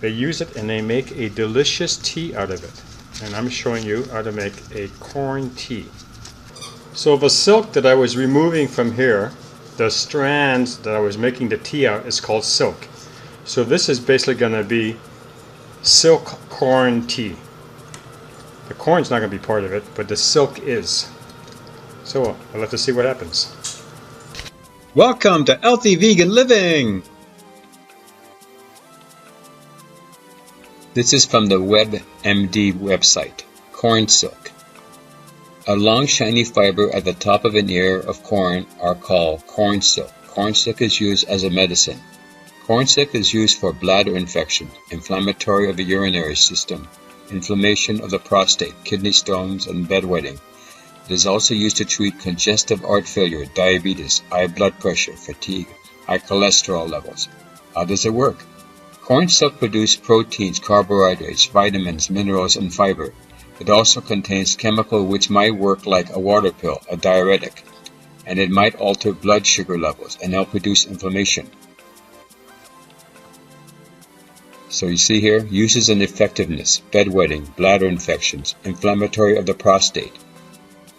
They use it and they make a delicious tea out of it. And I'm showing you how to make a corn tea. So the silk that I was removing from here, the strands that I was making the tea out, is called silk. So this is basically going to be silk corn tea. The corn's not going to be part of it, but the silk is. So I'll have to see what happens. Welcome to Healthy Vegan Living! This is from the WebMD website. Corn silk. A long shiny fiber at the top of an ear of corn are called corn silk. Corn silk is used as a medicine. Corn silk is used for bladder infection, inflammatory of the urinary system, inflammation of the prostate, kidney stones, and bedwetting. It is also used to treat congestive heart failure, diabetes, high blood pressure, fatigue, high cholesterol levels. How does it work? Corn silk produces proteins, carbohydrates, vitamins, minerals, and fiber. It also contains chemical which might work like a water pill, a diuretic, and it might alter blood sugar levels and help reduce inflammation. So you see here, uses and effectiveness: bedwetting, bladder infections, inflammatory of the prostate,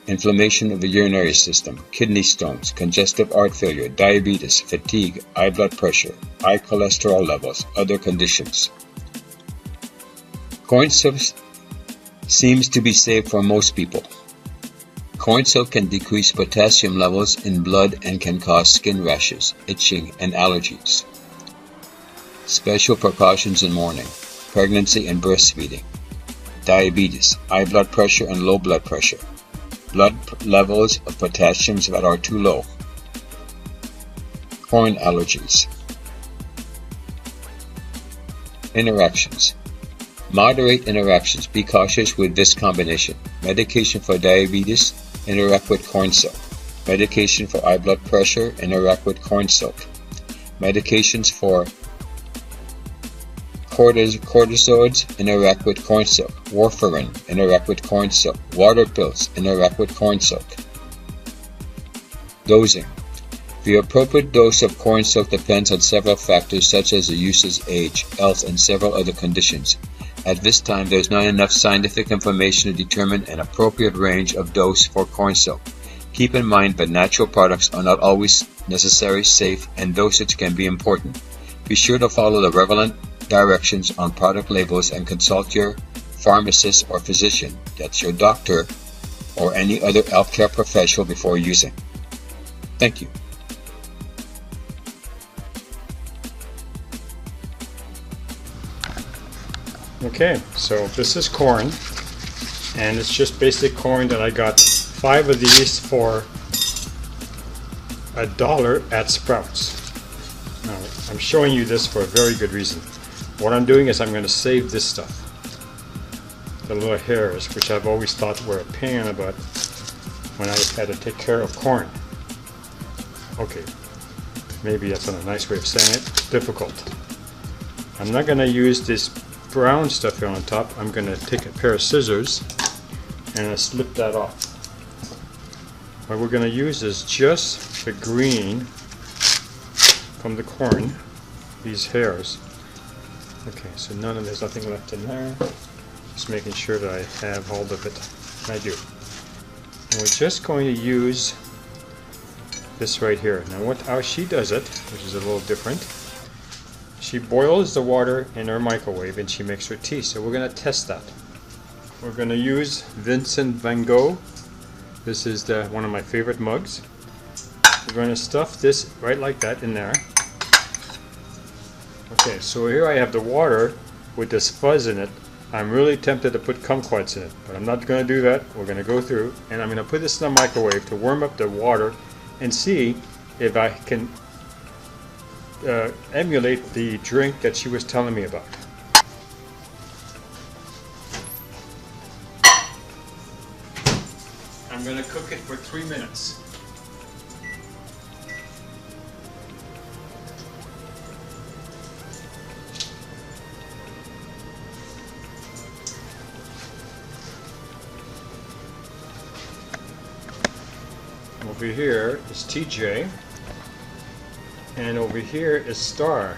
inflammation of the urinary system, kidney stones, congestive heart failure, diabetes, fatigue, high blood pressure, high cholesterol levels, other conditions. Corn silk seems to be safe for most people. Corn silk can decrease potassium levels in blood and can cause skin rashes, itching, and allergies. Special precautions in mourning, pregnancy and breastfeeding, diabetes, high blood pressure and low blood pressure, blood levels of potassiums that are too low, corn allergies. Interactions. Moderate interactions. Be cautious with this combination. Medication for diabetes, interact with corn silk. Medication for high blood pressure, interact with corn silk. Medications for cortisoids, interact with corn silk. Warfarin, interact with corn silk. Water pills, interact with corn silk. Dosing. The appropriate dose of corn silk depends on several factors such as the user's age, health, and several other conditions. At this time, there is not enough scientific information to determine an appropriate range of dose for corn silk. Keep in mind that natural products are not always necessary, safe, and dosage can be important. Be sure to follow the relevant directions on product labels and consult your pharmacist or physician, that's your doctor, or any other healthcare professional before using. Thank you. Okay, so this is corn, and it's just basic corn that I got 5 of these for $1 at Sprouts. Now, I'm showing you this for a very good reason. What I'm doing is I'm going to save this stuff. The little hairs, which I've always thought were a pain in the butt when I had to take care of corn. Okay, maybe that's not a nice way of saying it. It's difficult. I'm not going to use this brown stuff here on top. I'm going to take a pair of scissors and slip that off. What we're going to use is just the green from the corn, these hairs. Okay, so there's nothing left in there. Just making sure that I have hold of it. I do. And we're just going to use this right here. Now how she does it, which is a little different, she boils the water in her microwave and she makes her tea. So we're going to test that. We're going to use Vincent van Gogh. This is one of my favorite mugs. We're going to stuff this right like that in there. Okay, so here I have the water with this fuzz in it. I'm really tempted to put kumquats in it, but I'm not going to do that. We're going to go through, and I'm going to put this in the microwave to warm up the water and see if I can emulate the drink that she was telling me about. I'm going to cook it for 3 minutes. Over here is TJ, and over here is Star.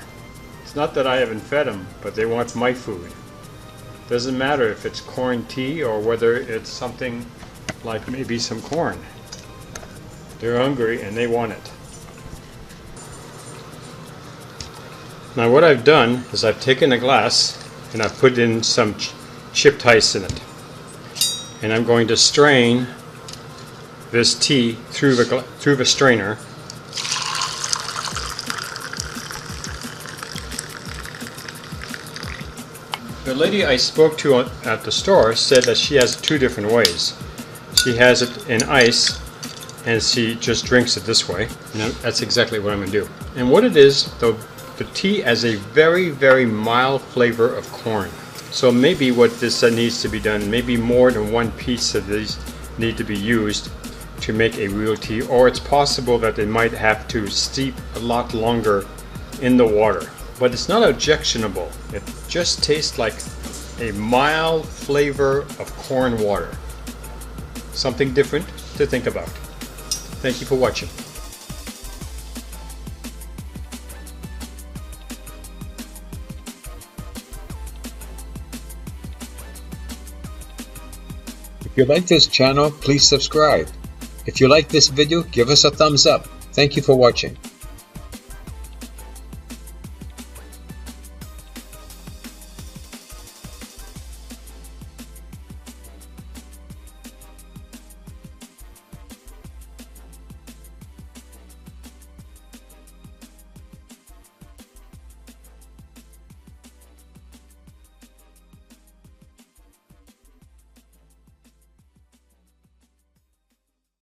not that I haven't fed them, but they want my food. Doesn't matter if it's corn tea or whether it's something like maybe some corn. They're hungry and they want it. Now what I've done is I've taken a glass and I've put in some chipped ice in it. And I'm going to strain this tea through the strainer. The lady I spoke to at the store said that she has two different ways. She has it in ice and she just drinks it this way. And that's exactly what I'm going to do. And what it is, the tea has a very, very mild flavor of corn. So maybe what this needs to be done, maybe more than one piece of these need to be used to make a real tea, or it's possible that they might have to steep a lot longer in the water. But it's not objectionable. It just tastes like a mild flavor of corn water. Something different to think about. Thank you for watching. If you like this channel, please subscribe. If you like this video, give us a thumbs up. Thank you for watching.